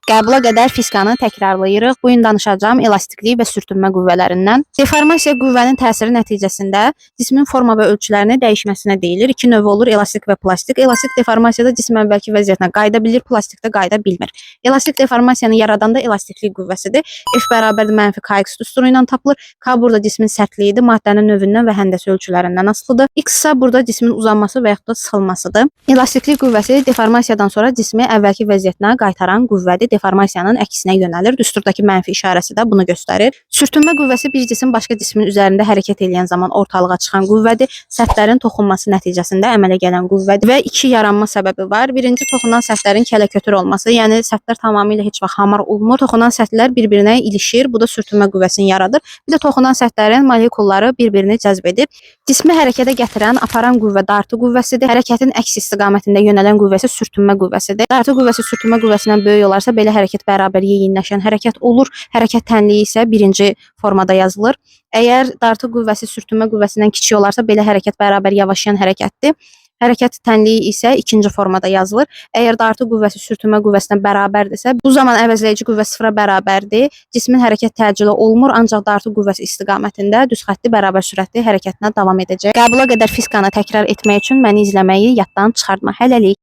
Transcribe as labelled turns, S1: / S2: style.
S1: Qəbula qədər fiskanı təkrarlayırıq. Bu gün danışacağım elastiklik və sürtünmə qüvvələrindən. Deformasiya qüvvənin təsiri nəticəsində cismin forma və ölçülərinin dəyişməsinə deyilir. İki növ olur: elastik və plastik. Elastik deformasiyada cism əvvəlki vəziyyətinə qayıda bilir, plastikdə qayıda bilmir. Elastik deformasiyanı yaradan da elastiklik qüvvəsidir. F bərabərdir -kx düsturu ilə tapılır. K burada cismin sərtliyidir, maddənin növündən və həndəsi ölçülərindən asılıdır. X isə burada cismin uzanması və yaxud da sıxılmasıdır. Elastiklik qüvvəsi deformasiyadan sonra cismi əvvəlki vəziyyətinə qaytaran qüvvədir. Deformasiyanın əksinə yönəlir. Düsturdakı mənfi işarəsi də bunu göstərir. Sürtünmə qüvvəsi bir cisim başqa cismin üzərində hərəkət edən zaman ortalığa çıxan qüvvədir. Sətlərin toxunması nəticəsində əmələ gələn qüvvədir və iki yaranma səbəbi var. Birinci, toxunan sətlərin kələkötür olması, yəni sətlər tamamilə heç vaxt hamar olmur. Toxunan sətlər bir-birinə ilişir. Bu da sürtünmə qüvvəsini yaradır. Bir də toxunan sətlərin molekulları bir-birini cəzb edir. Cismi hərəkətə gətirən, aparan qüvvə dartı qüvvəsidir. Hərəkətin əks istiqamətində yönələn qüvvə isə sürtünmə qüvvəsidir. Dartı qüvvəsi sürtünmə qüvvəsindən böyük olarsa belə hərəkət bərabər yeyinləşən hərəkət olur. Hərəkət tənliyi isə birinci formada yazılır. Əgər dartı qüvvəsi sürtünmə qüvvəsindən kiçik olarsa belə hərəkət bərabər yavaşlayan hərəkətdir. Hərəkət tənliyi isə ikinci formada yazılır. Əgər dartı qüvvəsi sürtünmə qüvvəsinə bərabərdirsə, bu zaman əvəzləyici qüvvə sıfıra bərabərdir. Cismin hərəkət təcili olmur, ancaq dartı qüvvəsi istiqamətində düz xətti bərabər sürətli hərəkətinə davam edəcək. Qəbula qədər fiskanı təkrar etmək üçün məni izləməyi yaddan çıxartma. Hələlik.